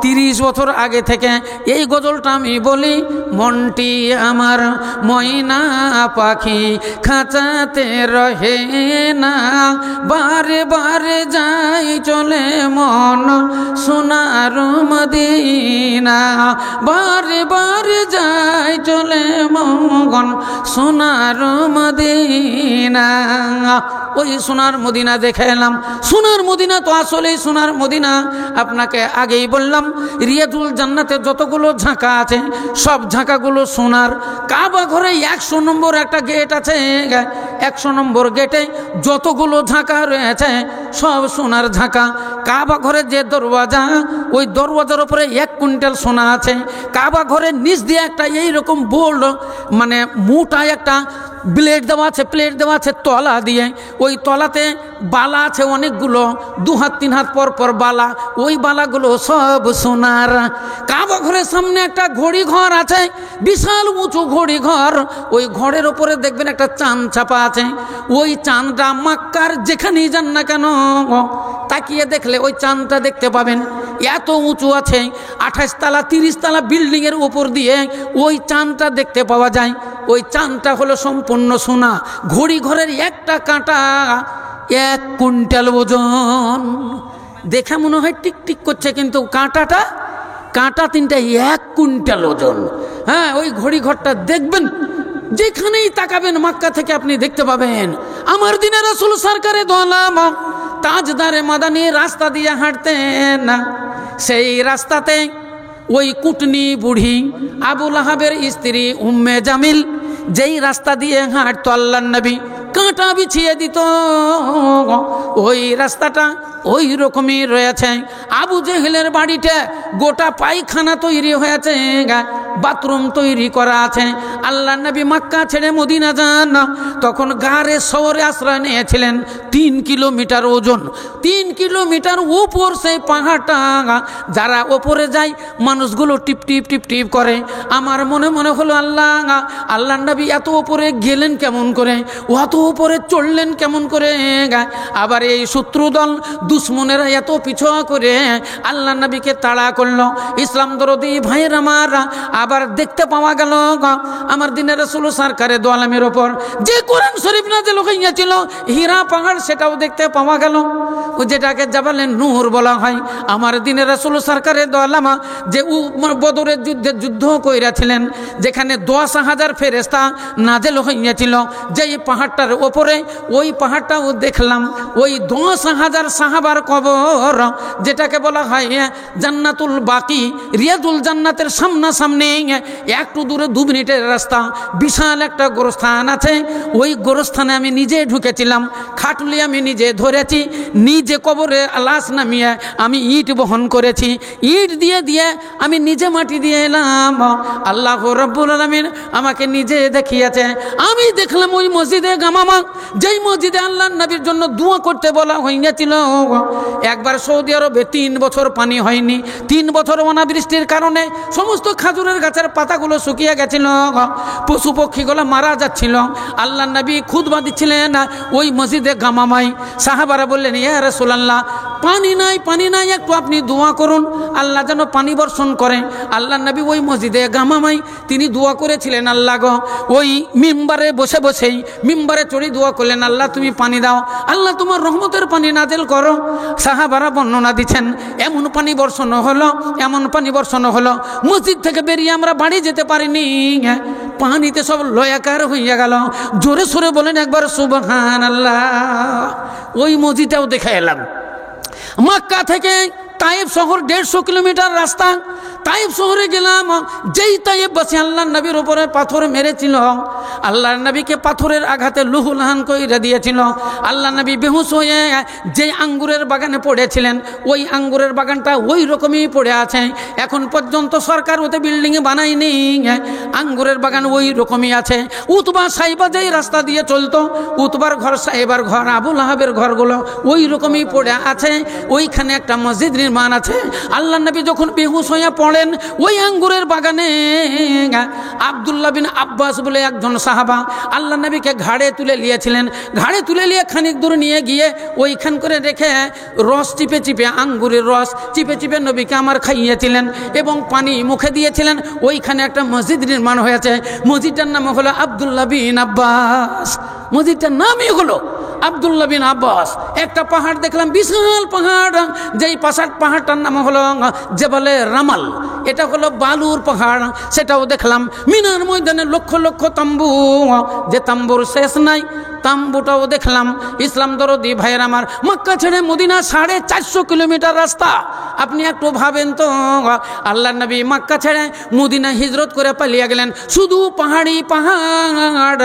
30 বছর আগে থেকে এই গজলটা আমি বলি, মনটি আমার ময়না পাখি খাঁচাতে রহে না, বারে বারে যাই চলে মন সোনার মদিনা, বারে বারে যাই চলে মন সোনার মদিনা। ওই সোনার মদিনা দেখে এলাম। সোনার মদিনা তো আসলেই সোনার মদিনা। আপনাকে আগেই বললাম, রিয়াদুল জান্নাতে যতগুলো ঝাঁকা আছে সব ঝাঁকাগুলো সোনার। কাবা ঘরে 100 নম্বর একটা গেট আছে, 100 নম্বর গেটে যতগুলো ঝাঁকা রয়েছে সব সোনার ঝাঁকা। কাবা ঘরের যে দরওয়াজা, ওই দরওয়াজার উপরে 1 কুইন্টাল সোনা আছে। কাবা ঘরের নিচ দিয়ে একটা এইরকম বোল্ড, মানে মোটা একটা ব্লেড দেওয়া আছে, প্লেট দেওয়া আছে তলা দিয়ে, ওই তলাতে বালা আছে অনেকগুলো, 2 হাত 3 হাত পর পর বালা, ওই বালাগুলো সব সোনার। কাবা ঘরের সামনে একটা ঘড়ি ঘর আছে, বিশাল উঁচু ঘড়ি ঘর। ওই ঘরের ওপরে দেখবেন একটা চাঁদ চাপা আছে। ওই চাঁদটা মক্কার যেখানেই যান না কেন তাকিয়ে দেখলে ওই চাঁদটা দেখতে পাবেন। এত উঁচু আছে, 28 তলা 30 তলা বিল্ডিংয়ের উপর দিয়ে ওই চাঁদটা দেখতে পাওয়া যায়। ওই চাঁদটা হলো সম্পূর্ণ সোনা। ঘড়ি ঘরের একটা কাঁটা 1 কুইন্টাল ওজন। দেখে মনে হয় টিকটিক করছে, কিন্তু কাঁটা 3টা 1 কুইন্টাল ওজন। হ্যাঁ, ওই ঘড়ি ঘরটা দেখবেন, যেখানেই তাকাবেন মক্কা থেকে আপনি দেখতে পাবেন। আমার দিনের রাসূল সরকারে দো আলম তাজদারে মাদানী রাস্তা দিয়ে হাঁটতেন না, সেই রাস্তাতে ওই কুটনি বুড়ি আবু লাহাবের স্ত্রী উম্মে জামিল যেই রাস্তা দিয়ে হাঁটতো আল্লাহর নবী কাঁটা বিছিয়ে দিত। ওই রাস্তাটা ওই রকমই রয়েছে। আবু জেহেলের বাড়িতে গোটা পায়খানা তৈরি হয়েছে, বাথরুম তৈরি করা আছে। আল্লাহর নবী মক্কা ছেড়ে মদিনা যান, তখন গারে শহরে আশ্রয় নিয়েছিলেন। 3 কিলোমিটার ওজন, 3 কিলোমিটার উপর সেই পাহাড়টা। যারা ওপরে যায় মানুষগুলো টিপ টিপ টিপ টিপ করে। আমার মনে মনে হলো, আল্লাহর নবী এত উপরে গেলেন কেমন করে, অত উপরে চড়লেন কেমন করে। আবার এই শত্রুদল দুশ্মনেরা এত পিছু করে আল্লাহর নবীকে তাড়া করলো। ইসলাম দরদি ভাইয়ের আমার, আবার দেখতে পাওয়া গেল আমার দিনের রাসূল সরকারে দো আলমের ওপর যে কোরআন শরীফ নাযিল হইয়াছিল, হীরা পাহাড়, সেটাও দেখতে পাওয়া গেল, যেটাকে জাবালে নূর বলা হয়। আমার দিনের রাসূল সরকারে দো আলম যে বদরের যুদ্ধে যুদ্ধ কইরাছিলেন, যেখানে 10,000 ফেরেশতা নাযিল হইয়াছিল, যেই পাহাড়টার ওপরে, ওই পাহাড়টাও দেখলাম। ওই 10,000 সাহাবার কবর, যেটাকে বলা হয় জান্নাতুল বাকি, রিয়াদুল জান্নাতের সামনাসামনি একটু দূরে 2 মিনিটের রাস্তা বিশাল একটা গোরস্থান আছে। ওই গোরস্থানে আমি নিজে ঢুকেছিলাম, খাটুলি আমি নিজে ধরেছি, নিজে কবরে লাশ নামিয়ে আমি ইট বহন করেছি, ইট দিয়ে দিয়ে আমি নিজে মাটি দিয়ে এলাম। আল্লাহ রাব্বুল আলামিন আমাকে নিজে দেখিয়েছে। আমি দেখলাম ওই মসজিদে গামামা, যেই মসজিদে আল্লাহর নবীর জন্য দোয়া করতে বলা হয়েছিল। একবার সৌদি আরবে 3 বছর পানি হয়নি, 3 বছর অনাবৃষ্টির কারণে সমস্ত খাজুরের গাছের পাতাগুলো শুকিয়ে গেছিল, পশু পক্ষীগুলো মারা যাচ্ছিল। আল্লাহর নবী খুতবা দিচ্ছিলেন ওই মসজিদে গামামাই। সাহাবারা বললেন, ইয়া রাসূলুল্লাহ, পানি নাই, একটু আপনি দোয়া করুন, আল্লাহ যেন পানি বর্ষণ করে। আল্লাহর নবী ওই মসজিদে গামামাই তিনি দোয়া করেছিলেন। আল্লাহ গো, ওই মিম্বারে বসে বসেই মিম্বারে চড়ি দোয়া করলেন, আল্লাহ তুমি পানি দাও, আল্লাহ তোমার রহমতের পানি নাজিল করো। সাহাবারা বর্ণনা দিচ্ছেন, এমন পানি বর্ষণ হলো, মসজিদ থেকে বেরিয়ে আমরা বাড়ি যেতে পারিনি, পানিতে সব লয়াকার হইয়া গেল। জোরে সোরে বলেন একবার সুবহানাল্লাহ। ওই মসজিদটাও দেখে এলাম। মক্কা থেকে তায়েব শহর 150 কিলোমিটার রাস্তা। তায়েব শহরে গেলাম, যেই তায়েব বাসী আল্লাহর নবীর উপরে পাথর মেরেছিল, আল্লাহর নবীকে পাথরের আঘাতে লুহুলহান কইরা দিয়েছিল। আল্লাহর নবী বেহুশ হয়ে যেই আঙ্গুরের বাগানে পড়েছিলেন, ওই আঙ্গুরের বাগানটা ওই রকমই পড়ে আছে। এখন পর্যন্ত সরকার ওতে বিল্ডিংয়ে বানায়নি, আঙ্গুরের বাগান ওই রকমই আছে। উতবা সাইবা যেই রাস্তা দিয়ে চলতো, উতবার ঘর, সাইবার ঘর, আবু লাহাবের ঘরগুলো ওই রকমই পড়ে আছে। ওইখানে একটা মসজিদ নির্মাণ আছে। আল্লাহ নবী যখন বেহুশ হয়ে পড়েন ওই আঙ্গুরের বাগানে আব্দুল্লাহ বিন আব্বাস বলে একজন সাহাবা আল্লাহ নবীকে ঘাড়ে তুলে নিয়েছিলেন। ঘাড়ে তুলে নিয়ে খানিক দূর নিয়ে গিয়ে ওইখান করে রেখে রস চিপে চিপে, আঙ্গুরের রস চিপে চিপে নবীকে আমার খাইয়েছিলেন এবং পানি মুখে দিয়েছিলেন। ওইখানে একটা মসজিদ নির্মাণ হয়েছে, মসজিদটার নাম হলো আব্দুল্লাহ বিন আব্বাস। মসজিদটার নামই হলো আব্দুল্লাহ বিন আব্বাস। একটা পাহাড় দেখলাম, বিশাল পাহাড়, যেই পাহাড়টার নাম হলো জেবালে রামাল, এটা হলো বালুর পাহাড়, সেটাও দেখলাম। মিনার ময়দানে লক্ষ লক্ষ তাম্বু, যে তাম্বুর শেষ নাই, তাম্বুটাও দেখলাম। ইসলাম দরদি ভাইয়ের আমার, মক্কা ছেড়ে মদিনা 450 কিলোমিটার রাস্তা। আপনি একটু ভাবেন তো, আল্লাহ নবী মক্কা ছেড়ে মদিনা হিজরত করে পালিয়ে গেলেন। শুধু পাহাড়ি পাহাড়,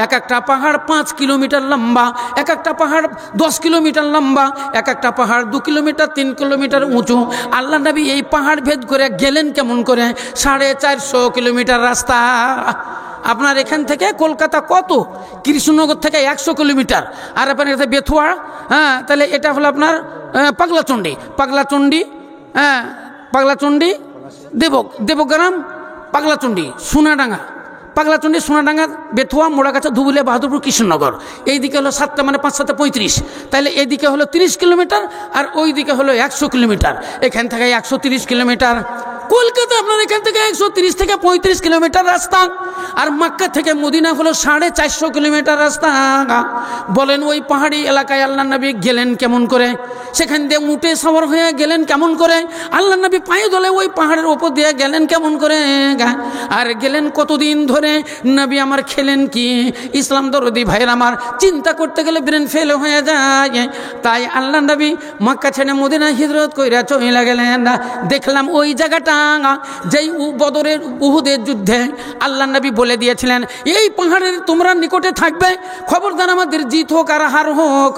এক একটা পাহাড় 5 কিলোমিটার লম্বা, এক একটা পাহাড় 10 কিলোমিটার লম্বা, এক একটা পাহাড় 2 কিলোমিটার 3 কিলোমিটার উঁচু। আল্লাহ নবী এই পাহাড় ভেদ করে গেলেন কেমন করে? 450 কিলোমিটার রাস্তা। আপনার এখান থেকে কলকাতা কত? কৃষ্ণনগর থেকে 100 কিলোমিটার, আর আপনার এখানে বেথুয়া, হ্যাঁ, তাহলে এটা হলো আপনার পাগলাচণ্ডী, পাগলাচণ্ডী দেবগ্রাম, সোনাডাঙ্গা, বেথুয়া, মোড়াগাছা, ধুবুলিয়া, বাহাদুরপুর, কৃষ্ণনগর। এই দিকে হলো 7টা, মানে 5 7 35, তাহলে এদিকে হলো 30 কিলোমিটার আর ওই দিকে হলো 100 কিলোমিটার। এখান থেকে 130 কিলোমিটার। কলকাতা আপনার এখান থেকে 130 থেকে 35 কিলোমিটার রাস্তা, আর মক্কা থেকে মদিনা হলো 450 কিলোমিটার রাস্তা। বলেন ওই পাহাড়ি এলাকায় আল্লাহ নবী গেলেন কেমন করে? সেখান দিয়ে উঠে সওয়ার হয়ে গেলেন কেমন করে? আল্লাহ নবী পায়ে দলে ওই পাহাড়ের ওপর দিয়ে গেলেন কেমন করে? আর গেলেন কতদিন ধরে? নবী আমার খেলেন কি? ইসলাম দরদি ভাইয়ের আমার, চিন্তা করতে গেলে ব্রেন ফেল হয়ে যায়। তাই আল্লাহ নবী মক্কা ছেড়ে মদিনা হিজরত কইরা চলে গেলেন। দেখলাম ওই জায়গাটা, যেই বদরের উহুদের যুদ্ধে আল্লাহ নবী বলে দিয়েছিলেন এই পাহাড়ের তোমরা নিকটে থাকবে, খবরদার আমাদের জিত হোক আর হার হোক,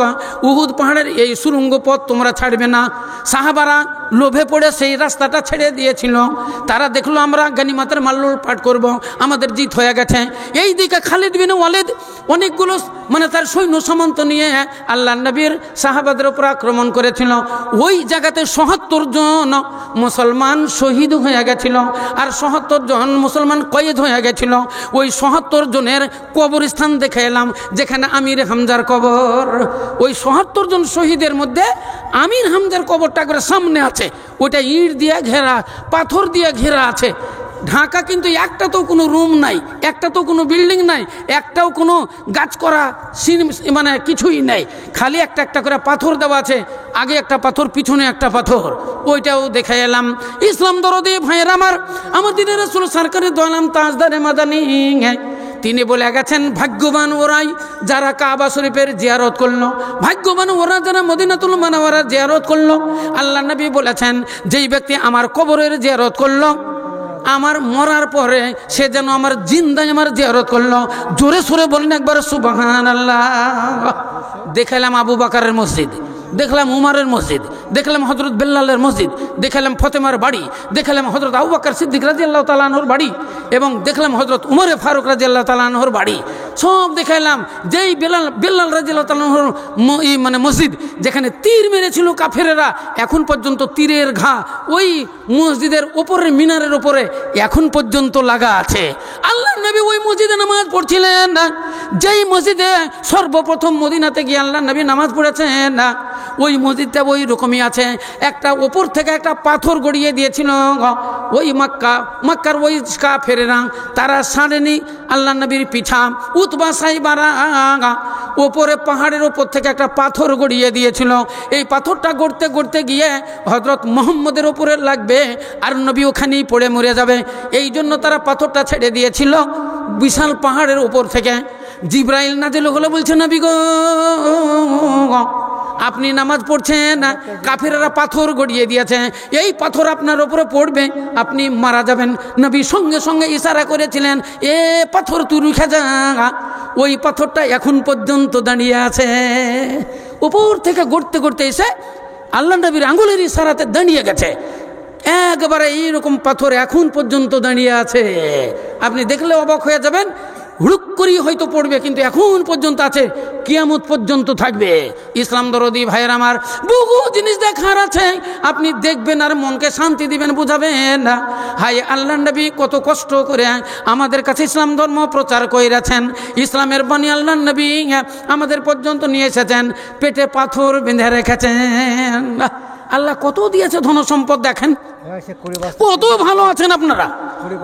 উহুদ পাহাড়ের এই সুরঙ্গ পথ তোমরা ছাড়বে না। সাহাবারা লোভে পড়ে সেই রাস্তাটা ছেড়ে দিয়েছিল। তারা দেখলো আমরা গনিমতের মাল লুটপাট করব, আমাদের জিত হয়ে গেছে। এই দিকে খালিদ বিন ওয়ালিদ অনেকগুলো মানে তার সৈন্য সামন্ত নিয়ে আল্লাহ নবীর সাহাবাদের উপর আক্রমণ করেছিল। ওই জায়গাতে ৭৭ জন মুসলমান শহীদ হয়ে গেছিল আর ৭৭ জন মুসলমান কয়েদ হয়ে গেছিল। ওই ৭৭ জনের কবরস্থান দেখে এলাম, যেখানে আমির হামজার কবর। ওই ৭৭ জন শহীদের মধ্যে আমির হামজার কবরটা করে সামনে আছে, ওইটা ইট দিয়ে ঘেরা, পাথর দিয়ে ঘেরা আছে, ঢাকা। কিন্তু একটা তো কোনো রুম নাই, একটা তো কোনো বিল্ডিং নাই, একটাও কোনো গাছ করা মানে কিছুই নাই, খালি একটা একটা করে পাথর দেওয়া আছে, আগে একটা পাথর পিছনে একটা পাথর। ওইটাও দেখে এলাম। ইসলাম দরদি ভাইয়ের আমার, দিনের রাসূল সরকারি দোয়ালাম তাজদারে মাদানী, তিনি বলে গেছেন ভাগ্যবান ওরাই যারা কাবা শরীফের জিয়ারত করলো, ভাগ্যবান ওরা যারা মদিনাতুল মুনাওয়ারার জিয়ারত করলো। আল্লাহ নবী বলেছেন যেই ব্যক্তি আমার কবরের জিয়ারত করলো, আমার মরার পরে সে যেন আমার জিন্দায় আমার জিয়ারত করলো। জোরে সোরে বলেন একবার সুবহানাল্লাহ। দেখালাম আবু বকরের মসজিদ, দেখলাম উমারের মসজিদ, দেখলাম হযরত বেলালের মসজিদ, দেখলাম ফাতেমার বাড়ি, দেখলাম হযরত আবু বকর সিদ্দিক রাদিয়াল্লাহু তাআলা আনহুর বাড়ি, এবং দেখলাম হযরত উমর ফারুক রাদিয়াল্লাহু তাআলা আনহুর বাড়ি। সব দেখাইলাম। যেই বেলাল রাদিয়াল্লাহু তাআলা আনহুর মানে মসজিদ, যেখানে তীর মেরেছিল কাফেরেরা, এখন পর্যন্ত তীরের ঘা ওই মসজিদের উপরের মিনারের উপরে এখন পর্যন্ত লাগা আছে। আল্লাহ নবী ওই মসজিদে নামাজ পড়ছিলেন। যেই মসজিদে সর্বপ্রথম মদিনাতে গিয়ে আল্লাহ নবী নামাজ পড়েছেন, ওই মসজিদটা ওই রকমই আছে। একটা ওপর থেকে একটা পাথর গড়িয়ে দিয়েছিল ওই মক্কার ওই কাফেরেরা, তারা ছাড়েনি আল্লাহ নবীর পিঠা। উতবা সাইবারা ওপরে পাহাড়ের ওপর থেকে একটা পাথর গড়িয়ে দিয়েছিল। এই পাথরটা গড়তে গড়তে গিয়ে হযরত মুহাম্মদের ওপরে লাগবে আর নবী ওখানেই পড়ে মরে যাবে। এই জন্য তারা পাথরটা ছেড়ে দিয়েছিল বিশাল পাহাড়ের ওপর থেকে। জিবরাইল নাজিল হলো, বলছে নবী গো, আপনি নামাজ পড়ছেন, কাফেররা পাথর গড়িয়ে দিয়েছে, এই পাথর আপনার উপরে পড়বে, আপনি মারা যাবেন। নবী সঙ্গে সঙ্গে ইশারা করেছিলেন, এ পাথর তুই রুখে যা। ওই পাথরটা এখন পর্যন্ত দাঁড়িয়ে আছে। উপর থেকে গড়তে গড়তে এসে আল্লাহ নবীর আঙ্গুলের ইশারাতে দাঁড়িয়ে গেছে। একবারে এইরকম পাথর এখন পর্যন্ত দাঁড়িয়ে আছে। আপনি দেখলে অবাক হয়ে যাবেন। হুড়ুক করেই হয়তো পড়বে, কিন্তু এখন পর্যন্ত আছে, কিয়ামত পর্যন্ত থাকবে। ইসলাম দরদি ভাইয়ের আমার, বহু জিনিস দেখার আছে, আপনি দেখবেন আর মনকে শান্তি দিবেন, বুঝাবেন না। হাই আল্লাহ নবী কত কষ্ট করে আমাদের কাছে ইসলাম ধর্ম প্রচার করেছেন, ইসলামের বাণী আল্লাহ নবী আমাদের পর্যন্ত নিয়ে এসেছেন, পেটে পাথর বেঁধে রেখেছেন। আল্লাহ কত দিয়েছে ধন সম্পদ, দেখেন কত ভালো আছেন আপনারা।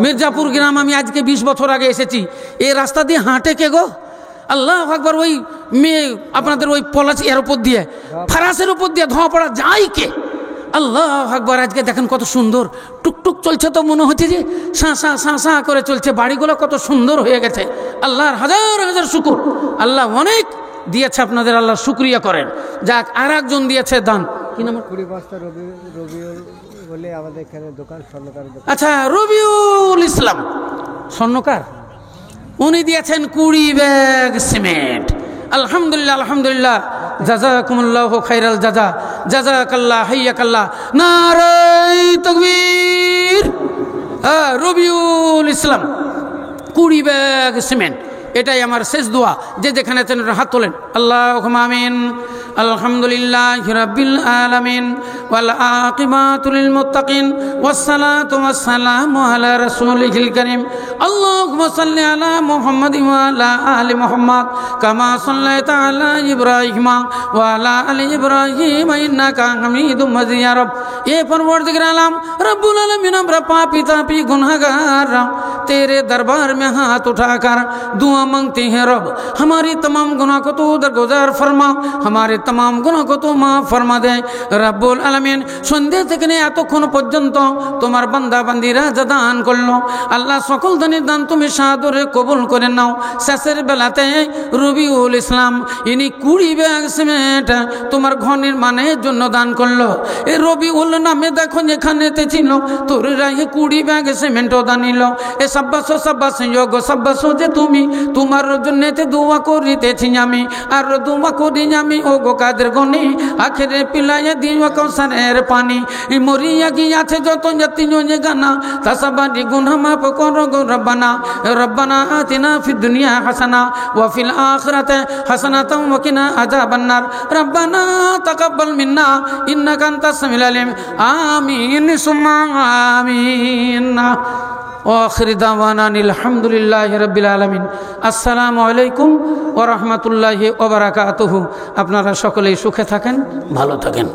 মির্জাপুর গ্রাম আমি আজকে 20 বছর আগে এসেছি, এই রাস্তা দিয়ে হাঁটে কে গো? আল্লাহ আকবার, ওই মেয়ে আপনাদের ওই পলাশ এর উপর দিয়ে, ফারাসের উপর দিয়ে ধোঁয়া পড়া যায় কে? আল্লাহ আকবার, আজকে দেখেন কত সুন্দর টুকটুক চলছে, তো মনে হচ্ছে যে শাঁ করে চলছে, বাড়িগুলো কত সুন্দর হয়ে গেছে। আল্লাহর হাজার হাজার শুকর, আল্লাহ অনেক দিয়েছে আপনাদের, আল্লাহ শুকরিয়া করেন। যাক, আর একজন দিয়েছে দান, কি নাম? আচ্ছা, রবিউল ইসলাম স্বর্ণকার, উনি দিয়েছেন 20 ব্যাগ সিমেন্ট। আলহামদুলিল্লাহ আলহামদুলিল্লাহ, জাযাকুমুল্লাহু খাইরাল জাযা, জাযাকাল্লাহ হাইয়াকাল্লাহ, নারে তাকবীর। রবিউল ইসলাম 20 ব্যাগ সিমেন্ট, এটাই আমার শেষ দোয়া। যে যেখানে আছেন হাত তোলেন, আল্লাহুম্মা আমিন। আলহামদুলিল্লাহি রাব্বিল আলামিন ওয়াল আকিবাতু লিল মুত্তাকিন ওয়াসসালাতু ওয়াসসালামু আলা রাসূলিল কারীম। আল্লাহুম্মা সাল্লি আলা মুহাম্মাদ ওয়া আলা আলি মুহাম্মাদ কামা সাল্লাইতা আলা ইব্রাহিম ওয়া আলা আলি ইব্রাহিম ইন্নাকা হামিদুম মাজিদ। ইয়া রব, এ পরওয়ারদিগার আলম রব্বুল আলামিন, আমরা पापी तापी गुनहगार तेरे दरबार में हाथ उठाकर दुआ मांगते हैं रब, हमारी तमाम गुनाह को तू दरगुजार फरमा, हमारे तमाम गुनाह को तू माफ फरमा दे। रब्बुल आलमीन, সন্ধ্যা থেকে নিয়ে এতক্ষণ পর্যন্ত তোমার বান্দা বান্দিরা যা দান করলো, আল্লাহ সকল দানের দান তুমি সাদরে কবুল করে নাও। শেষের বেলাতে রবিউল ইসলাম ইনি 20 ব্যাগ সিমেন্ট তোমার ঘর নির্মাণের জন্য দান করলো। এই রবিউল নামে দেখো যেখানেতে ছিল, তোর রাহে 20 ব্যাগ সিমেন্টও দানিল। এ সাব্বাস যোগ সাব্বাস যে তুমি তোমার জন্যতে দোয়া করিতেছি আমি, আর দোয়া করি আমি ও গো কাদের গনি, আখেরে পিলাইয়া দিও কৌসারের পানি। মরিয়া গিয়াছে যত জাতি গানা, তাসাবাদি গুনাহ মাফ করো গো রব্বানা। রব্বানা আতিনা ফিদ দুনিয়া হাসানা ওয়া ফিল আখিরাতি হাসানাতাও ওয়া কিনা আযাবান নার। রব্বানা তাকাব্বাল মিন্না ইন্নাকা আনতাস সামিউল আলিম। আমিন সুম্মা আমিন। আখির দাওয়ানা আলহামদুলিল্লাহি রাব্বিল আলামিন। আসসালামু আলাইকুম ওয়া রাহমাতুল্লাহি ওয়া বারাকাতুহু। আপনারা সকলেই সুখে থাকেন, ভালো থাকেন।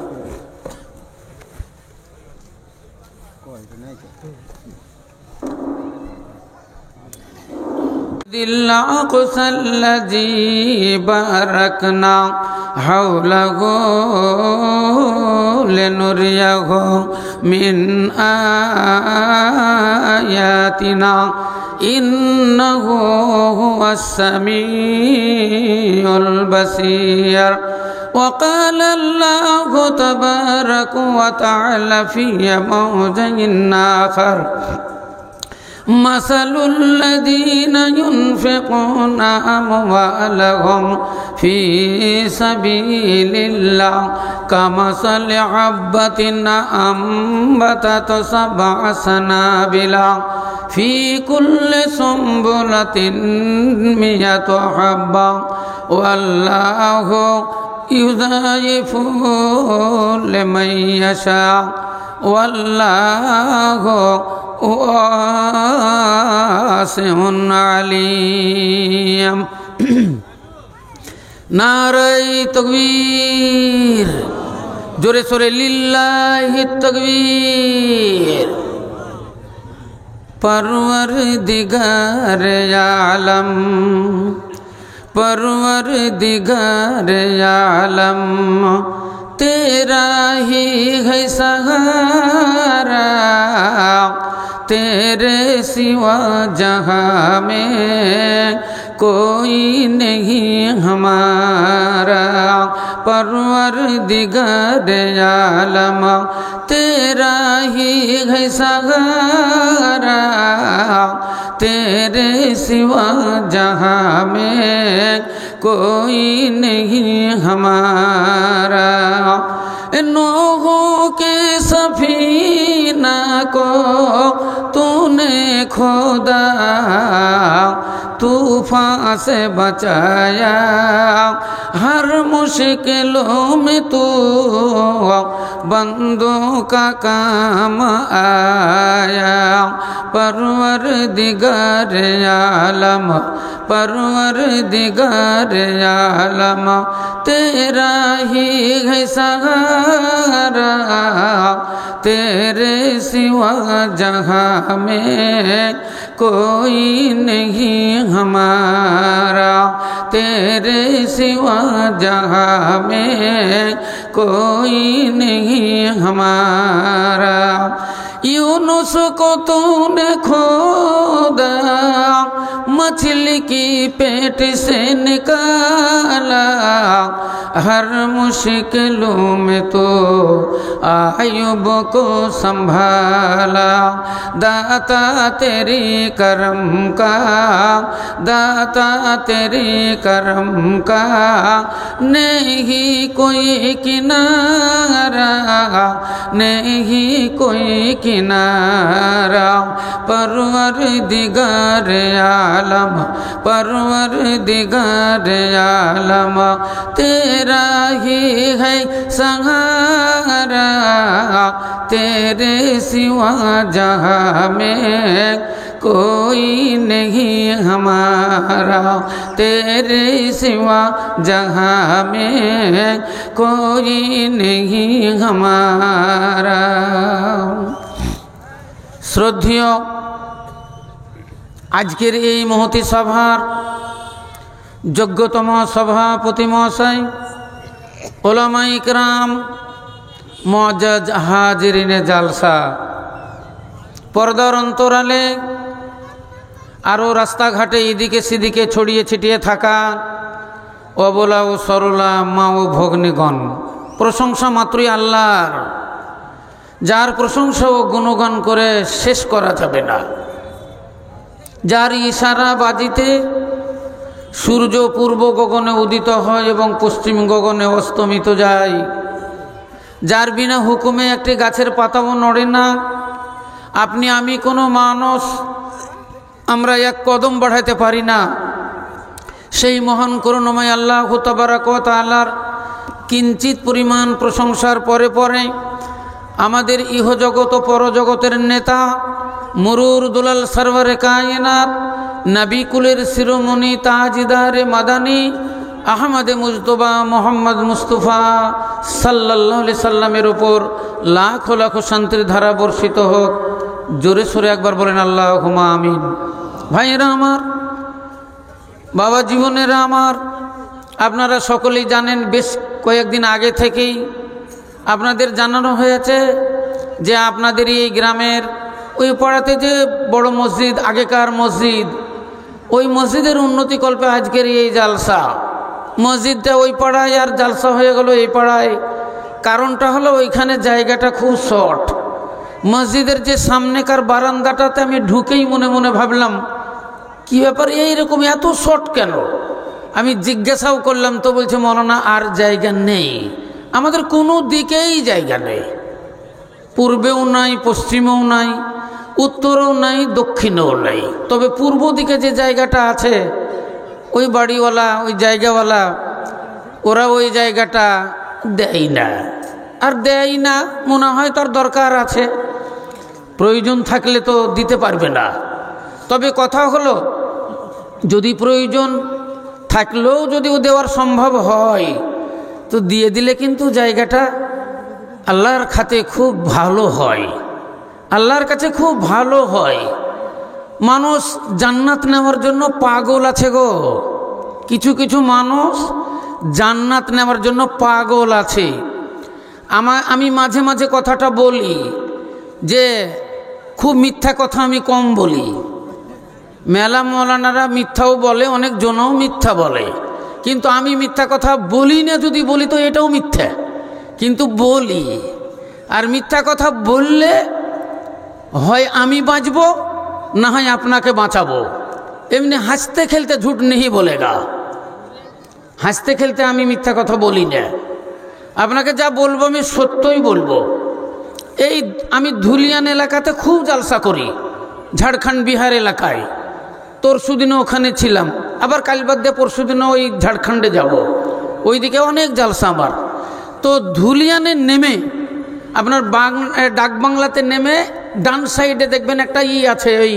দিল আকসাল্লাযী বারাকনা হাওলাহু লিনুরিয়াহু মিন আয়াতিনা ইন্নাহু হুয়াস সামিউল বাসীর। وقال الله تبارك وتعالى في موضع آخر: مثل الذين ينفقون أموالهم في سبيل الله كمثل حبة أنبتت 7 سنابل في كل سنبلة 100 حبة والله يضاعف لمن يشاء والله واسع عليم। নারে তাকবীর, জোরে সোরে লিল্লাহি তাকবীর। परवरदिगार आलम, परवरदिगार आलम, तेरा ही है सहारा, तेरे सिवा जहाँ में कोई नहीं हमारा। परवरदिगार आलम, तेरा ही है सहारा, तेरे सिवा जहाँ में कोई नहीं हमारा। नूह के सफीना को तूने खोदा, तूफान से बचाया, हर मुश्किलों में तू बंदों का काम आया। परवरदिगार आलम, परवरदिगार आलम, तेरा ही है सहारा, तेरे सिवा जहाँ में कोई नहीं हमारा, तेरे सिवा जहाँ में कोई नहीं हमारा। यूनुस को तूने खोदा, मछली की पेट से निकाला, हर मुश्किलों में तो आयुब को संभाला। दाता तेरी करम का, दाता तेरी करम का नहीं कोई किनारा, नहीं कोई किनारा। परवरदिगार आलम, परवरदिगार आलम, तेरा ही है सहारा, तेरे सिवा जहाँ में कोई नहीं हमारा, तेरे सिवा जहाँ में कोई नहीं हमारा। শ্রদ্ধেয় আজকের এই মহতী সভার যোগ্যতম সভাপতি মহাশয়, ওলামায়ে ইকরাম, মুআজ্জাজ হাজিরিনে জালসা, পর্দার অন্তরালে আরও রাস্তাঘাটে এদিকে সেদিকে ছড়িয়ে ছিটিয়ে থাকা অবলা ও সরলা মা ও ভগ্নীগণ, প্রশংসা মাত্রই আল্লাহর, যার প্রশংসা ও গুণগান করে শেষ করা যাবে না, যার ইশারা বাজিতে সূর্য পূর্ব গগনে উদিত হয় এবং পশ্চিম গগনে অস্তমিত যায়, যার বিনা হুকুমে একটি গাছের পাতাও নড়ে না। আপনি আমি কোনো মানুষ আমরা এক কদম বাড়াতে পারি না। সেই মহান করুণাময় আল্লাহ তাবারাক ওয়া তাআলার কিঞ্চিত পরিমাণ প্রশংসার পরে পরে আমাদের ইহজগত ও পরজগতের নেতা মুরুর দুলাল সরওয়ারে কায়নাত, নবী কুলের শিরোমণি তাজদারে মাদানী আহমদে মুজতবা মোহাম্মদ মুস্তফা সাল্লাল্লাহু আলাইহি সাল্লামের উপর লাখো লাখো শান্তির ধারা বর্ষিত হোক। জোরে সোরে একবার বলেন আল্লাহুম্মা আমিন। ভাইয়েরা আমার, বাবা জীবনেরা আমার, আপনারা সকলেই জানেন বেশ কয়েকদিন আগে থেকেই আপনাদের জানানো হয়েছে যে আপনাদের এই গ্রামের ওই পাড়াতে যে বড় মসজিদ, আগেকার মসজিদ, ওই মসজিদের উন্নতিকল্পে আজকের এই জালসা। মসজিদটা ওই পাড়ায় আর জালসা হয়ে গেল এই পাড়ায়। কারণটা হলো ওইখানে জায়গাটা খুব শর্ট। মসজিদের যে সামনেকার বারান্দাটাতে আমি ঢুকেই মনে মনে ভাবলাম কি ব্যাপার, এইরকম এত শর্ট কেন? আমি জিজ্ঞাসাও করলাম তো বলছে মৌলানা আর জায়গা নেই, আমাদের কোনো দিকেই জায়গা নেই, পূর্বেও নাই, পশ্চিমেও নাই, উত্তরেও নাই, দক্ষিণেও নাই। তবে পূর্ব দিকে যে জায়গাটা আছে ওই বাড়িওয়ালা, ওই জায়গাওয়ালা, ওরা ওই জায়গাটা দেয় না। আর দেয় না, মনে হয় তার দরকার আছে, প্রয়োজন থাকলে তো দিতে পারবে না। তবে কথা হলো যদি প্রয়োজন থাকলেও যদি দেওয়ার সম্ভব হয় তো দিয়ে দিলে কিন্তু জায়গাটা আল্লাহর খাতে খুব ভালো হয়, আল্লাহর কাছে খুব ভালো হয়। মানুষ জান্নাত নেওয়ার জন্য পাগল আছে গো, কিছু কিছু মানুষ জান্নাত নেওয়ার জন্য পাগল আছে। আমি মাঝে মাঝে কথাটা বলি যে খুব মিথ্যা কথা আমি কম বলি। মেলা মৌলানারা মিথ্যাও বলে, অনেক জনও মিথ্যা বলে, কিন্তু আমি মিথ্যা কথা বলি না। যদি বলি তো এটাও মিথ্যা, কিন্তু বলি। আর মিথ্যা কথা বললে হয় আমি বাঁচব, না হয় আপনাকে বাঁচাবো। এমনি হাসতে খেলতে ঝুট নেই বলেগা, হাসতে খেলতে আমি মিথ্যা কথা বলি না। আপনাকে যা বলবো আমি সত্যই বলবো। এই আমি ধুলিয়ান এলাকাতে খুব জালসা করি, ঝাড়খণ্ড বিহার এলাকায়। পরশু দিনও ওখানে ছিলাম, আবার কাল বাদ দিয়ে পরশু দিনও ওই ঝাড়খণ্ডে যাব, ওইদিকে অনেক জালসা আমার। তো ধুলিয়ানে নেমে আপনার ডাক বাংলাতে নেমে ডান সাইডে দেখবেন একটা আছে ওই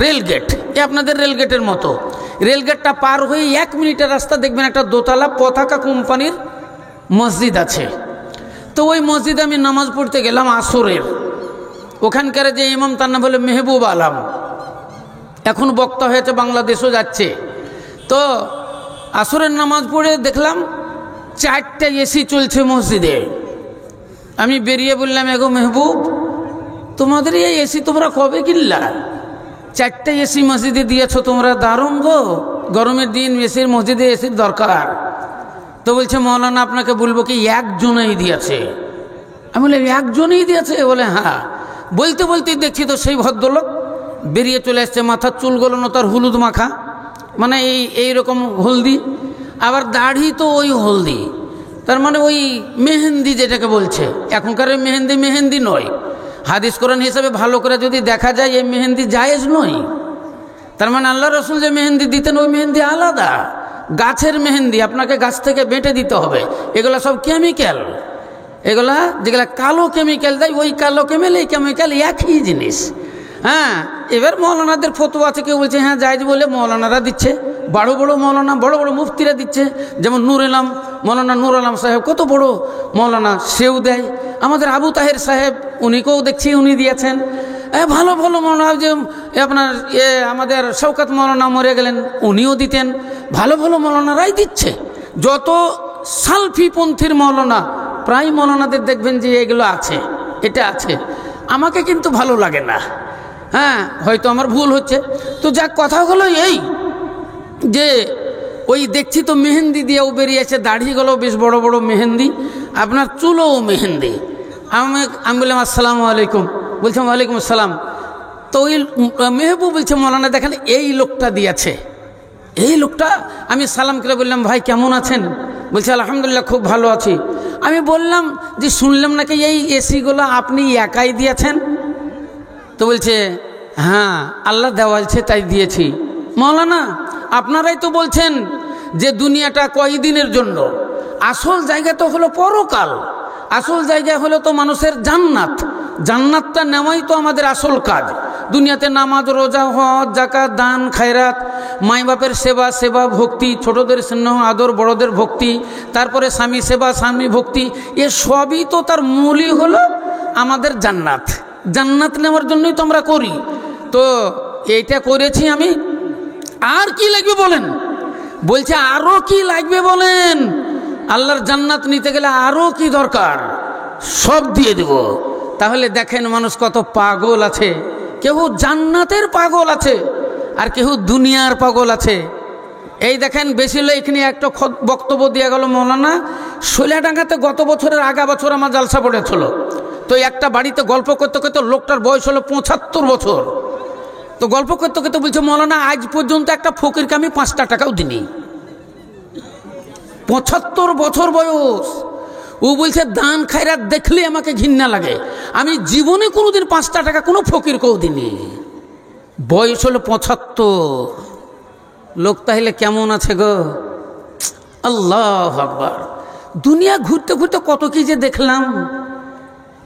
রেলগেট, আপনাদের রেলগেটের মতো। রেলগেটটা পার হয়ে 1 মিনিটের রাস্তা দেখবেন একটা দোতলা পতাকা কোম্পানির মসজিদ আছে। তো ওই মসজিদে আমি নামাজ পড়তে গেলাম আসরের। ওখানকার যে ইমাম তার নাম হলো মেহবুব আলম, এখন বক্তা হয়েছে, বাংলাদেশও যাচ্ছে। তো আসরের নামাজ পড়ে দেখলাম 4টা এসি চলছে মসজিদে। আমি বেরিয়ে বললাম, এগো মেহবুব, তোমাদের এই এসি তোমরা কবে কিনলা? 4টা এসি মসজিদে দিয়েছো তোমরা, দারুণ গো, গরমের দিন এসির মসজিদে এসির দরকার। তো বলছে মৌলানা আপনাকে বলবো কি, একজনেই দিয়েছে। আমি বললাম একজনেই দিয়েছে? বলে হ্যাঁ। বলতে বলতে দেখছি তো সেই ভদ্রলোক বেরিয়ে চলে আসছে, মাথার চুলগুলো তার হলুদ মাখা, মানে এইরকম হলদি, আবার দাড়ি তো ওই হলদি, তার মানে ওই মেহেন্দি যেটাকে বলছে। এখনকার মেহেন্দি নয়, হাদিস কোরআন হিসাবে ভালো করে যদি দেখা যায় এই মেহেন্দি জায়েজ নয়। তার মানে আল্লাহ রসুল যে মেহেন্দি দিতেন ওই মেহেন্দি আলাদা, গাছের মেহেন্দি, আপনাকে গাছ থেকে বেটে দিতে হবে। এগুলো সব কেমিক্যাল, এগুলা যেগুলা কালো কেমিক্যাল দেয়, ওই কালো এই কেমিক্যাল একই জিনিস। হ্যাঁ, এবার মৌলানাদের ফতোয়া আছে, কেউ বলছে হ্যাঁ জায়েজ বলে মৌলানারা দিচ্ছে, বড় বড় মৌলানা, বড় বড় মুফতিরা দিচ্ছে, যেমন মৌলানা নূর আলম সাহেব কত বড় মৌলানা, সেও দেয়। আমাদের আবু তাহের সাহেব উনিকেও দেখছি উনি দিয়েছেন। ভালো ভালো মৌলানা, যে আপনার আমাদের শওকত মৌলানা মরে গেলেন, উনিও দিতেন। ভালো ভালো মৌলানারাই দিচ্ছে। যত সালফি পন্থীর মৌলানা, প্রায় মৌলানাদের দেখবেন যে এগুলো আছে, এটা আছে। আমাকে কিন্তু ভালো লাগে না, হ্যাঁ, হয়তো আমার ভুল হচ্ছে। তো যাক, কথা হলো এই যে ওই দেখছি তো মেহেন্দি দিয়েও বেরিয়েছে, দাড়িগুলো বেশ বড় বড় মেহেন্দি, আপনার চুলও মেহেন্দি। আমি বললাম আসসালামু আলাইকুম, বলছে ওয়ালাইকুম আসসালাম। তো ওই মেহবুব বলছে মৌলানা দেখেন এই লোকটা দিয়েছে, এই লোকটা। আমি সালাম করে বললাম ভাই কেমন আছেন? বলছে আলহামদুলিল্লাহ খুব ভালো আছি। আমি বললাম যে শুনলাম নাকি এই এসিগুলো আপনি একাই দিয়েছেন? তো বলছে হ্যাঁ, আল্লাহ দেওয়ালছে তাই দিয়েছি। মৌলানা আপনারাই তো বলছেন যে দুনিয়াটা কয়দিনের জন্য, আসল জায়গা তো হলো পরকাল, আসল জায়গা হলো তো মানুষের জান্নাত। জান্নাতটা নেওয়াই তো আমাদের আসল কাজ। দুনিয়াতে নামাজ, রোজা, হজ, যাকাত, দান, খায়রাত, মাই বাপের সেবা ভক্তি, ছোটদের স্নেহ আদর, বড়দের ভক্তি, তারপরে স্বামী সেবা, স্বামী ভক্তি, এ সবই তো তার মূলই হলো আমাদের জান্নাত। জান্নাত নেওয়ার জন্যই তো আমরা করি। তো এইটা করেছি আমি, আর কি লাগবে বলেন? বলছে আরো কি লাগবে বলেন? আল্লাহর জান্নাত নিতে গেলে আরো কি দরকার? সব দিয়ে দেব। তাহলে দেখেন মানুষ কত পাগল আছে। কেউ জান্নাতের পাগল আছে আর কেউ দুনিয়ার পাগল আছে। এই দেখেন বেশি এখানে একটা বক্তব্য দিয়ে গেল মৌলানা, শৈলাডাঙ্গাতে গত বছরের আগা বছর আমার জালসা পড়েছিল। তো একটা বাড়িতে গল্প করতে করতে লোকটার বয়স হলো 75 বছর। তো গল্প করতে করতে বলছে মৌলানা আজ পর্যন্ত একটা ফকিরকে আমি 5টা টাকাও দিনি। 75 বছর বয়স। ও বলছে দান খায়রাত দেখলে আমাকে ঘৃণা লাগে, আমি জীবনে কোনোদিন 5টা টাকা কোনো ফকিরকেও দিনি। বয়স হলো 75। লোক তাহলে কেমন আছে গো? আল্লাহু আকবার। দুনিয়া ঘুরতে ঘুরতে কত কি যে দেখলাম।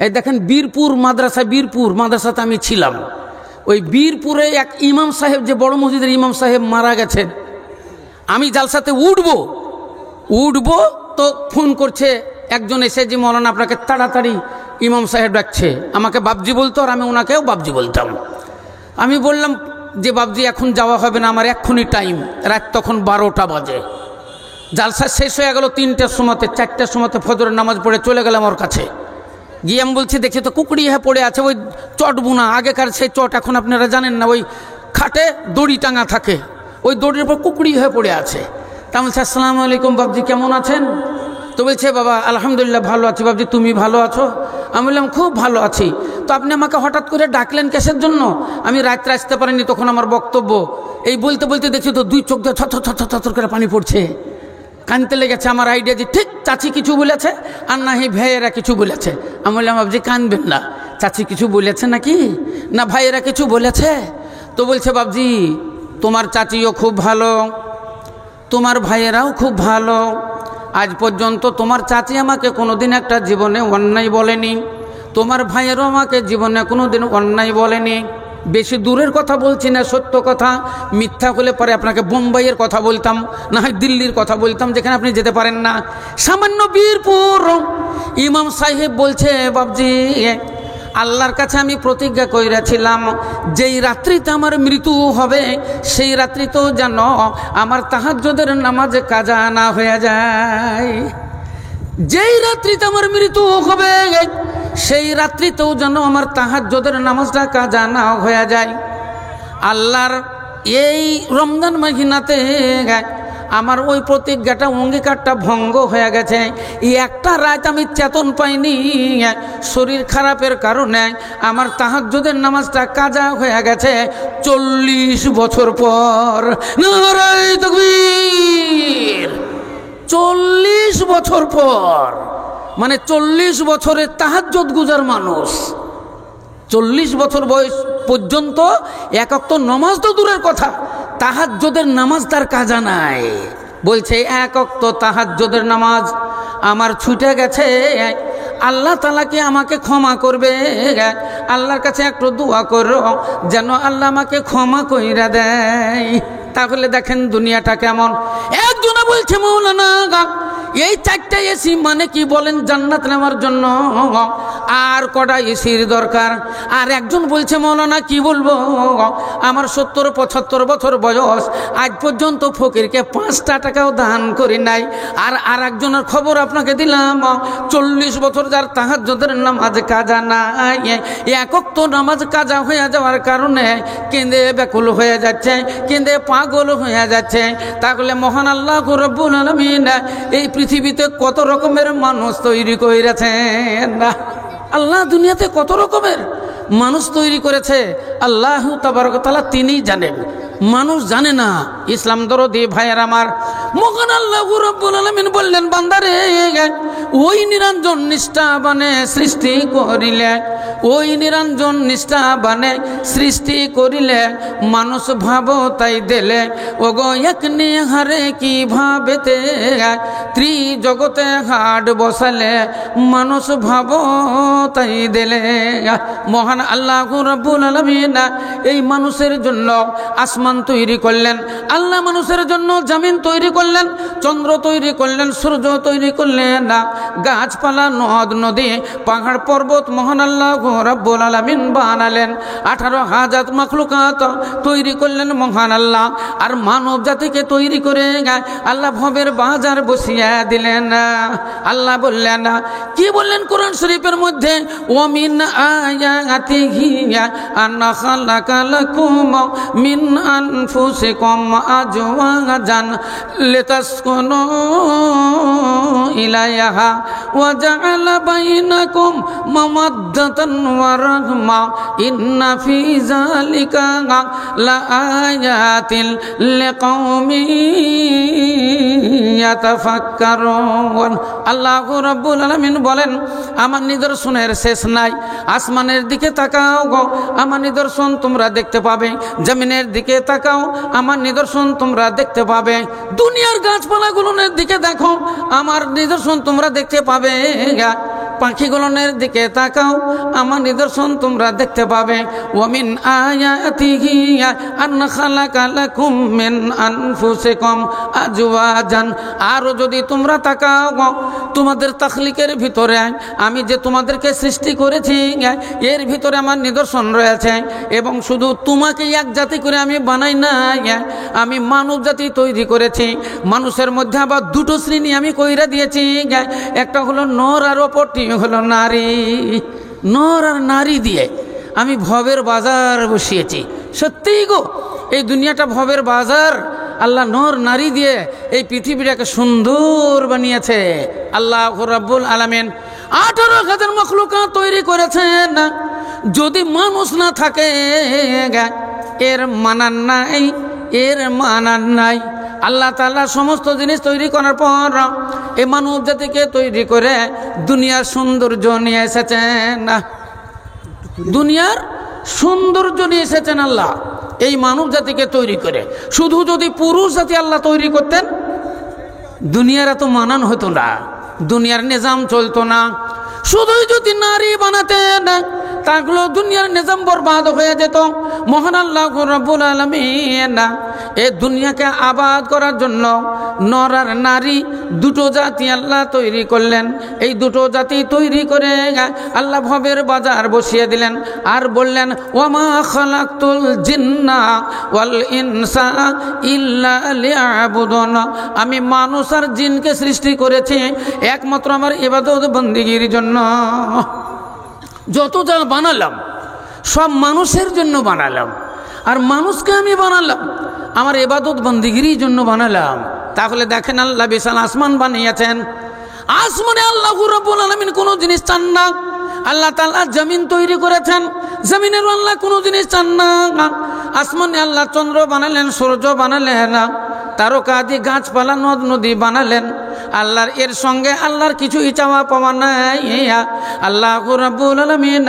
এই দেখেন বীরপুর মাদ্রাসাতে আমি ছিলাম। ওই বীরপুরে এক ইমাম সাহেব, যে বড় মসজিদের ইমাম সাহেব মারা গেছেন। আমি জালসাতে উঠবো তো ফোন করছে একজন এসে, যে মৌলানা আপনাকে তাড়াতাড়ি ইমাম সাহেব ডাকছে। আমাকে বাবজি বলতো আর আমি ওনাকেও বাবজি বলতাম। আমি বললাম যে বাবজি এখন যাওয়া হবে না, আমার এক্ষুনি টাইম। রাত তখন 12টা বাজে। জালসা শেষ হয়ে গেল 3টার সময়তে, 4টার সময়তে ফজরের নামাজ পড়ে চলে গেলাম ওর কাছে। গিয়ে আমি বলছি দেখছি তো কুকুরি হয়ে পড়ে আছে, ওই চট বুনা, আগেকার সেই চট এখন আপনারা জানেন না, ওই খাটে দড়ি টাঙা থাকে, ওই দড়ির উপর কুকুরি হয়ে পড়ে আছে। তা বলছে আসসালামু আলাইকুম বাবজি কেমন আছেন? তো বলছে বাবা আলহামদুলিল্লাহ ভালো আছি। বাবজি তুমি ভালো আছো? আমি বললাম খুব ভালো আছি। তো আপনি আমাকে হঠাৎ করে ডাকলেন কিসের জন্য? আমি রাত্রে আসতে পারিনি, তখন আমার বক্তব্য। এই বলতে বলতে দেখছি তো 2 চোখ দিয়ে থর করে পানি পড়ছে, কানতে লেগেছে। আমার আইডিয়া যে ঠিক চাচি কিছু বলেছে আর না ভাইয়েরা কিছু বলেছে। আমি বললাম বাবজি কানবেন না, চাচি কিছু বলেছে নাকি, না ভাইয়েরা কিছু বলেছে? তো বলছে বাবজি তোমার চাচিও খুব ভালো, তোমার ভাইয়েরাও খুব ভালো। আজ পর্যন্ত তোমার চাচি আমাকে কোনোদিন একটা জীবনে অন্যায় বলেনি, তোমার ভাইয়েরও আমাকে জীবনে কোনোদিন অন্যায় বলেনি। বেশি দূরের কথা বলছি না, সত্য কথা। মিথ্যা হলে পরে আপনাকে বোম্বাইয়ের কথা বলতাম, না হয় দিল্লির কথা বলতাম, যেখানে আপনি যেতে পারেন না। সামান্য বীরপুর ইমাম সাহেব বলছে, বাবজি আল্লাহর কাছে আমি প্রতিজ্ঞা কইরাছিলাম যেই রাত্রিতে আমার মৃত্যু হবে সেই রাত্রিতেও যেন আমার তাহাজ্জুদের নামাজে কাজা না হয়ে যায়। যেই রাত্রিতে আমার মৃত্যু হবে সেই রাত্রিতেও যেন আমার তাহাজ্জুদের নামাজটা কাজা না হয়ে যায়। আল্লাহর এই রমজান মাহিনাতে আমার ওই প্রতিজ্ঞাটা, অঙ্গীকারটা ভঙ্গ হয়ে গেছে। এই একটা রাত আমি চেতন পাইনি, শরীর খারাপের কারণে আমার তাহাজ্জুদের নামাজটা কাজা হয়ে গেছে 40 বছর পর। নারায়ে তাকবীর! 40 বছর পর, মানে 40 বছরের তাহাজ্জুদ গুজার মানুষ 40 বছর বয়স পর্যন্ত এক ওয়াক্ত নামাজ তো দূরের কথা, তাহাজ্জুদের নামাজ তার কাজা নাই। বলছে এক ওয়াক্ত তাহাজ্জুদের নামাজ আমার ছুটে গেছে, আল্লাহ তাআলা কি আমাকে ক্ষমা করবে? আল্লাহর কাছে একটু দোয়া করো যেন আল্লাহ আমাকে ক্ষমা কইরা দেয়। তাহলে দেখেন দুনিয়াটা কেমন। একজনে বলছে, মৌলানা এই 4টা এসি মানে কি বলেন জান্নাত নেওয়ার জন্য, আর কটা এসির দরকার? আর একজন বলছে, মৌলানা কি বলবো, আমার 70-75 বছর বয়স, আজ পর্যন্ত ফকিরকে 5টা টাকাও দান করি নাই। আর একজনের খবর আপনাকে দিলাম, 40 বছর যার তাহাজ্জুদের নামাজ কাজা নাই, এক ওয়াক্ত নামাজ কাজা হয়ে যাওয়ার কারণে কেঁদে ব্যাকুল হয়ে যাচ্ছে, কেঁদে পাগল হয়ে যাচ্ছে। তাহলে মহান আল্লাহ রাব্বুল আলামিন এই পৃথিবীতে কত রকমের মানুষ তৈরি করেছেন। আল্লাহ দুনিয়াতে কত রকমের মানুষ তৈরি করেছে আল্লাহ তাবারক ওয়া তাআলা তিনিই জানেন, মানুষ জানে না। ইসলাম দরদি ভাইয়ের আমার, মহান আল্লাহ রাব্বুল আলামিন বললেন, বান্দারে ওই নিরঞ্জন নিষ্ঠা বানে সৃষ্টি করিলে, ওই নিরঞ্জন নিষ্ঠা বানে সৃষ্টি করিলে, মানুষ ভাবো তাই দিলে, ওগো এক নিহারে কি ভাবেতে, ত্রিজগতে হাট বসালে, মানুষ ভাবো তাই দিলে। মহান আল্লাহ রাব্বুল আলামিন এই মানুষের জন্য আসমান তৈরি করলেন, আল্লাহ মানুষের জন্য জমিন তৈরি করলেন, চন্দ্র তৈরি করলেন, সূর্য তৈরি করলেন, গাছপালা, নদ নদী, পাহাড় পর্বত মহান আল্লাহ রাব্বুল আলামিন বানালেন। 18,000 মাখলুকাত তৈরি করলেন মহান আল্লাহ। আর মানব জাতিকে তৈরি করে আল্লাহ ভবের বাজার বসিয়ে দিলেন। আল্লাহ বললেন, কি বললেন কোরআন শরীফের মধ্যে, ওয়ামিন আয়াতিহি আন্না খালাকা লাকুম মিন আনফুসিকুম আজওয়াজান লিতাসকুনু ইলাইহা ওয়া জাআলা বাইনাকুম মাওয়াদ্দাতান ওয়া রাহমা ইন্না ফি যালিকা লাআয়াতিন লিকাউমিন ইয়াতাফাক্কারুন। আল্লাহ রাব্বুল আলামিন বলেন, আমার নিদর্শনের শেষ নাই। আসমানের দিকে তাকাও গো, আমার নিদর্শন তোমরা দেখতে পাবে। জমিনের দিকে তাকাও, আমার নিদর্শন তোমরা দেখতে পাবে। দুনিয়ার গাছপালাগুলোর দিকে দেখো, আমার নিদর্শন তোমরা দেখতে পাবে। পাখিগুলোর দিকে তাকাও, আমার নিদর্শন তোমরা দেখতে পাবে। ওয়ামিন আয়াতিহি আন খালাকা লাকুম মিন আনফুসিকুম আজওয়াজান। আর যদি তোমরা তাকাও তোমাদের তাখলিকের ভিতরে, আমি যে তোমাদেরকে সৃষ্টি করেছি এর ভিতরে আমার নিদর্শন রয়েছে। এবং শুধু তোমাকে এক জাতি করে আমি বানাই নাই, আমি মানব জাতি তৈরি করেছি। মানুষের মধ্যে আবার 2টো শ্রেণী আমি কইরা দিয়েছি, একটা হলো নর আর অপরটি হলো নারী। নর আর নারী দিয়ে আমি ভবের বাজার বসিয়েছি। সত্যিই গো, এই দুনিয়াটা ভবের বাজার। আল্লাহ নর নারী দিয়ে এই পৃথিবীটাকে সুন্দর বানিয়েছে আল্লাহ রাব্বুল আলামিন। 18,000 মাখলুকাত তৈরি করেছেন। যদি মানুষ না থাকে এর মানান নাই, এর মানান নাই। আল্লাহ তাআলা সমস্ত জিনিস তৈরি করার পর এই মানব জাতিকে তৈরি করে দুনিয়ার সৌন্দর্য নিয়ে এসেছেন। দুনিয়ার সৌন্দর্য নিয়ে এসেছেন আল্লাহ। এই মানব জাতিকে তৈরি করে। শুধু যদি পুরুষ জাতি আল্লাহ তৈরি করতেন, দুনিয়ার এত মানান হতো না, দুনিয়ার নিজাম চলতো না। শুধুই যদি নারী বানাতেন, তাহলে দুনিয়ার নিজাম বরবাদ হয়ে যেত। মহান আল্লাহ রাব্বুল আলামিন এই দুনিয়াকে আবাদ করার জন্য নর আর নারী দুটো জাতি আল্লাহ তৈরি করলেন। এই দুটো জাতি তৈরি করে আল্লাহ ভবের বাজার বসিয়ে দিলেন আর বললেন, ওয়ামা খালাকতুল জিন্না ওয়াল ইনসা ইল্লা লিয়াবুদুন, আমি মানুষ আর জিনকে সৃষ্টি করেছি একমাত্র আমার ইবাদত বন্দেগীর জন্য। যত যা বানালাম সব মানুষের জন্য বানালাম, আর মানুষকে আমি বানালাম আমার ইবাদত বন্দেগীর জন্য বানালাম। তাহলে দেখেন আল্লাহ বিশাল আসমান বানিয়েছেন, আসমানে আল্লাহ রাব্বুল আলামিন কোনো জিনিস চান না। আল্লাহ তাআলা জমিন তৈরি করেছেন, জমিনের আল্লাহ কোনো জিনিস চান না। আসমানে আল্লাহ চন্দ্র বানালেন, সূর্য বানালেন, তারকা আদি গাছপালা নদ নদী বানালেন। আল্লাহর এর সঙ্গে আল্লাহর কিছুই চাওয়া পাওয়া নাই। আল্লাহ রাব্বুল আলামিন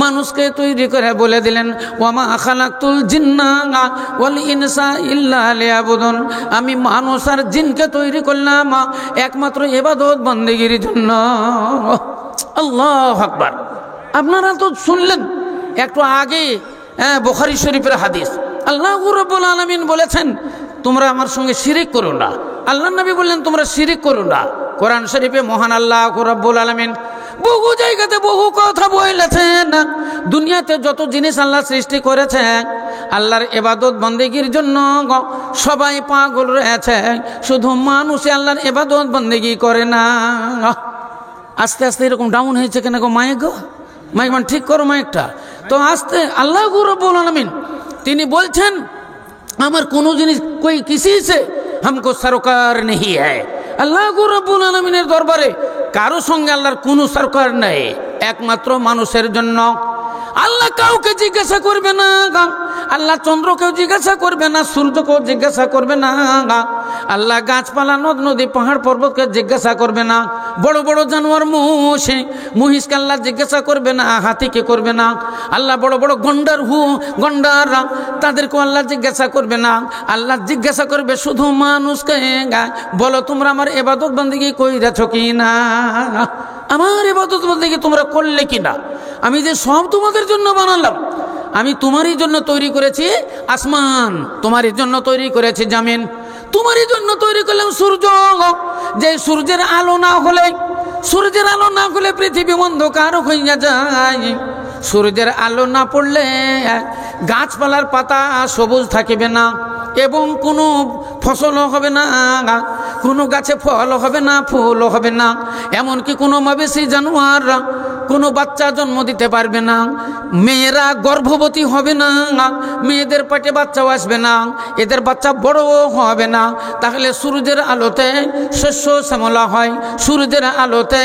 মানুষকে তৈরি করে বলে দিলেন, ওয়ামা খালাকতুল জিন্না ওয়াল ইনসা ইল্লা লিয়াবুদুন, আমি মানুষ আর জিনকে তৈরি করলাম একমাত্র ইবাদত বন্দেগীর জন্য। আল্লাহু আকবার। আপনারা তো শুনলেন একটু আগে বুখারী শরীফের হাদিস, আল্লাহ রাব্বুল আলামিন বলেছেন তোমরা আমার সঙ্গে শিরিক করো না। আল্লাহ নবী বললেন তোমরা শিরিক করো না। কোরআন শরীফে মহান আল্লাহ রাব্বুল আলামিন বহু জায়গাতে বহু কথা বলেছেন। দুনিয়াতে যত জিনিস আল্লাহ সৃষ্টি করেছে আল্লাহর ইবাদত বন্দেগীর জন্য সবাই পাগল রয়েছে, শুধু মানুষ আল্লাহর ইবাদত বন্দেগী করে না। আস্তে আস্তে এরকম ডাউন হয়েছে কেন গো? মাইক মান ঠিক করো মাইকটা। তো আস্তে আল্লাহ রাব্বুল আলামিন তিনি বলছেন আমার কোনো জিনিস कोई किसी से हमको सरोकार नहीं है। আল্লাহ রাব্বুল আলামিনের দরবারে কারো সঙ্গে আল্লাহর কোনো সরকার নেই, একমাত্র মানুষের জন্য। আল্লাহ কাউকে জিজ্ঞাসা করবে না, আল্লাহ চন্দ্রকেও জিজ্ঞাসা করবে না, সূর্যকেও জিজ্ঞাসা করবে না, আল্লাহ গাছপালা নদ নদী পাহাড় পর্বতকে জিজ্ঞাসা করবে না, বড় বড় জানোয়ার মহিষকে আল্লাহ জিজ্ঞাসা করবে না, হাতিকে করবে না, আল্লাহ বড় বড় গন্ডাররা তাদেরকেও আল্লাহ জিজ্ঞাসা করবে না। আল্লাহ জিজ্ঞাসা করবে শুধু মানুষকে, বলো তোমরা আমার ইবাদত বন্দেগী কইরাছো কি না, আমার ইবাদত বন্দেগী তোমরা করলে কি না। আমি যে সব তোমাদের জন্য বানালাম, আমি তোমারই জন্য তৈরি করেছি আসমান, তোমারই জন্য তৈরি করেছি জমিন, তোমারই জন্য তৈরি করলাম সূর্য। যে সূর্যের আলো না হলে পৃথিবী অন্ধকার হইয়া যায়। সূর্যের আলো না পড়লে গাছপালার পাতা সবুজ থাকিবে না এবং কোনো ফসলও হবে না, কোনো গাছে ফল হবে না, ফুলও হবে না, এমনকি কোনো মবেশি জানোয়ার কোনো বাচ্চা জন্ম দিতে পারবে না, মেয়েরা গর্ভবতী হবে না, মেয়েদের পেটে বাচ্চাও আসবে না, এদের বাচ্চা বড়ও হবে না। তাহলে সূর্যের আলোতে শস্য শ্যামলা হয়, সূর্যের আলোতে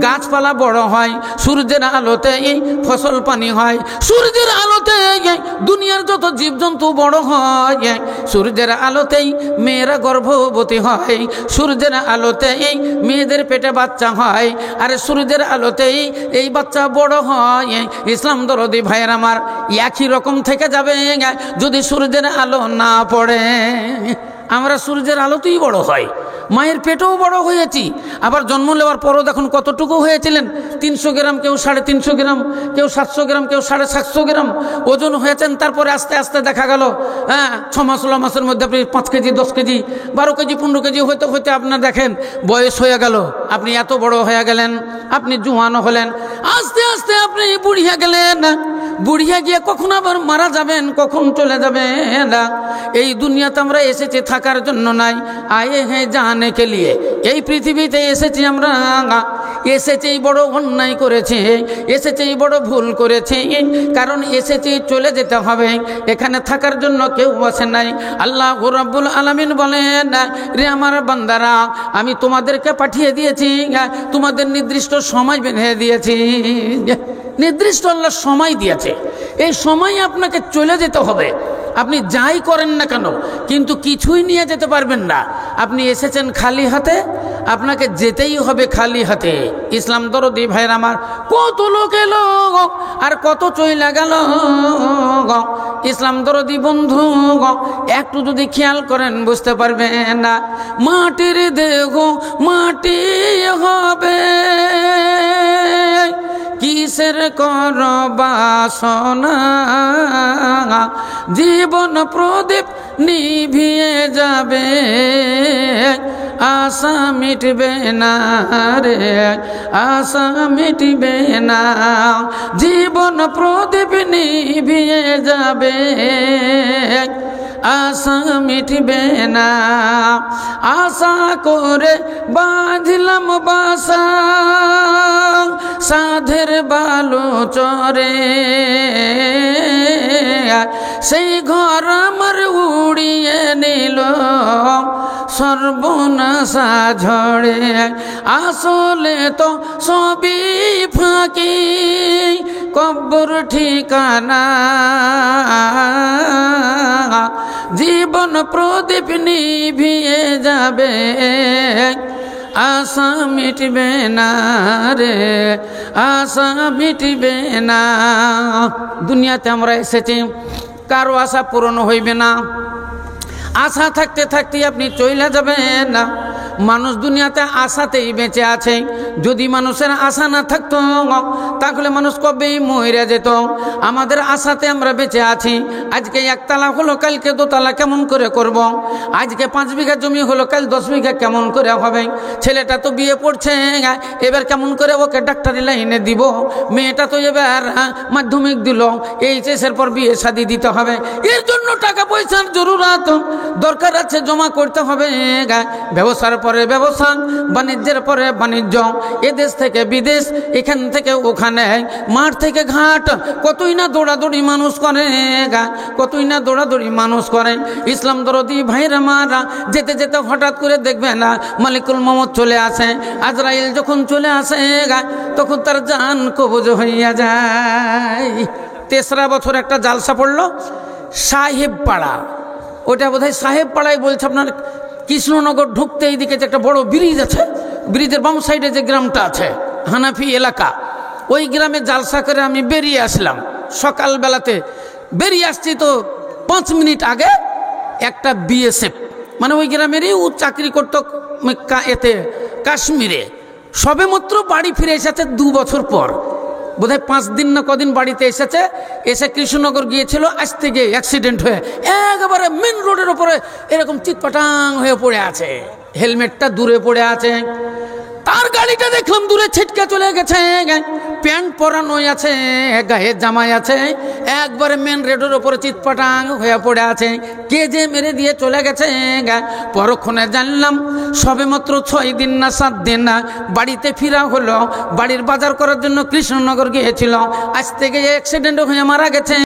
গাছপালা বড় হয়, সূর্যের আলোতে ফসল পানি হয়, সূর্যের আলোতে দুনিয়ার যত জীবজন্তু বড় হয়, সূর্যের আলোতেই মেয়েরা গর্ভবতী হয়, সূর্যের আলোতেই মেয়েদের পেটে বাচ্চা হয়, আর সূর্যের আলোতেই এই বাচ্চা বড় হয়। ইসলাম দরদি ভাইয়ের আমার, একই রকম থেকে যাবে যদি সূর্যের আলো না পড়ে। আমরা সূর্যের আলোতেই বড় হয়, মায়ের পেটেও বড় হয়েছি, আবার জন্ম নেওয়ার পরও দেখুন কতটুকু হয়েছিলেন, 300 গ্রাম, কেউ 350 গ্রাম, কেউ 700 গ্রাম, কেউ 750 গ্রাম ওজন হয়েছেন। তারপরে আস্তে আস্তে দেখা গেল 6 মাস 9 মাসের মধ্যে আপনি 5 কেজি, 10 কেজি, 12 কেজি, 15 কেজি হইতে হইতে আপনার দেখেন বয়স হয়ে গেল, আপনি এত বড় হয়ে গেলেন, আপনি জুয়ানো হলেন, আস্তে আস্তে আপনি বুড়িয়া গেলেন। বুড়িয়া গিয়ে কখন আবার মারা যাবেন, কখন চলে যাবেন। এই দুনিয়াতে আমরা এসেছি থাকার জন্য নাই, আয়ে হ্যাঁ জানে কে লিয়ে। এই পৃথিবীতে এসেছি আমরা, এসেছি বড় অন্যায় করেছি, এসেছি বড় ভুল করেছি, কারণ এসেছি চলে যেতে হবে, এখানে থাকার জন্য কেউ বসে নাই। আল্লাহ রাব্বুল আলামিন বলেন, রে আমার বান্দারা, আমি তোমাদেরকে পাঠিয়ে দিয়েছি, তোমাদের নির্দিষ্ট সময় বেঁধে দিয়েছি, নির্দিষ্ট আল্লাহ সময় দিয়েছে। এই সময় আপনাকে চলে যেতে হবে, আপনি যাই করেন না কেন, কিন্তু কিছুই নিয়ে যেতে পারবেন না। আপনি এসেছেন খালি হাতে, আপনাকে যেতেই হবে খালি হাতে। ইসলাম দরদি ভাইয়ের আমার, কত লোক এলো আর কত চইলা গেল, ইসলাম দরদি বন্ধু একটু যদি খেয়াল করেন বুঝতে পারবেন না, মাটির দেহ মাটি হবে, কিসের কর বাসনা, জীবন প্রদীপ নিভিয়ে যাবে, আশা মিটবে না রে, আশা মিটবে না, জীবন প্রদীপ নিভিয়ে যাবে, আশা মিটবে না। আশা করে বাঁধলাম বাসা, সাধের বালু চরে, সেই ঘর আমার উড়িয়ে নিল সর্বনাশা ঝড়ে, আসলে তো সবই ফাঁকি, কব্বর ঠিকানা, জীবন প্রদীপ নিভিয়ে যাবে, আশা মিটবে না রে, আশা মিটবে না। দুনিয়াতে আমরা এসেছি, কারো আশা পূরণ হইবে না, আশা থাকতে থাকতে আপনি চলে যাবেন না। মানুষ দুনিয়াতে আশাতেই বেঁচে আছে, যদি মানুষের আশা না থাকতো তাহলে মানুষ কবেই মরে যেত। আমাদের আশাতে আমরা বেঁচে আছি। আজকে একতলা হলো, কালকে দোতলা কেমন করে করব, আজকে 5 বিঘা জমি হলো, কাল 10 বিঘা কেমন করে হবে, ছেলেটা তো বিয়ে পড়ছে, এবার কেমন করে ওকে ডাক্তারি লাইনে দিব, মেয়েটা তো এবার মাধ্যমিক দিল, এইচএসের পর বিয়ে শাদি দিতে হবে, এর জন্য টাকা পয়সার জরুরত দরকার আছে, জমা করতে হবে। ব্যবসার পরে ব্যবসা, বাণিজ্যের পরে বাণিজ্য, এদেশ থেকে বিদেশ, এখান থেকে ওখানে, মাঠ থেকে ঘাট, কতই না দৌড়াদৌড়ি মানুষ করে, কতই না দৌড়াদৌড়ি মানুষ করে। ইসলাম দরদি ভাইরা মারা যেতে যেতে হঠাৎ করে দেখবে না মালিকুল মমত চলে আসে, আজরাইল যখন চলে আসে তখন তার জান কবজ হইয়া যায়। 3রা বছর একটা জালসা পড়লো সাহেব পাড়া, ওটা বোধহয় সাহেব পাড়ায় বলছে আপনার কৃষ্ণনগর ঢুকতে এইদিকে যে একটা বড় ব্রিজ আছে, ব্রিজের বাম সাইডে যে গ্রামটা আছে হানাফি এলাকা, ওই গ্রামে জালসা করে আমি বেরিয়ে আসলাম। সকালবেলাতে বেরিয়ে আসছি তো 5 মিনিট আগে একটা বিএসএফ, মানে ওই গ্রামেরই ও চাকরি করতো এতে কাশ্মীরে, সবেমাত্র বাড়ি ফিরে এসেছে 2 বছর পর, বোধহয় 5 দিন না কদিন বাড়িতে এসেছে, এসে কৃষ্ণনগর গিয়েছিল, আসতে গিয়ে অ্যাক্সিডেন্ট হয়ে একেবারে মেন রোডের ওপরে এরকম চিৎপাটাং হয়ে পড়ে আছে, হেলমেটটা দূরে পড়ে আছে, তার গাড়িটা দেখলাম দূরে ছিটকে চলে গেছে, প্যান্ট পরানো আছে, গায়ে জামাই আছে, একবারে মেন রোডের ওপরে চিৎপাটাং হয়ে পড়ে আছে, কে যে মেরে দিয়ে চলে গেছে। পরক্ষণে জানলাম সবেমাত্র 6 দিন না 7 দিন না বাড়িতে ফিরা হলো, বাড়ির বাজার করার জন্য কৃষ্ণনগর গিয়েছিল, আজ থেকে অ্যাক্সিডেন্ট হয়ে মারা গেছে।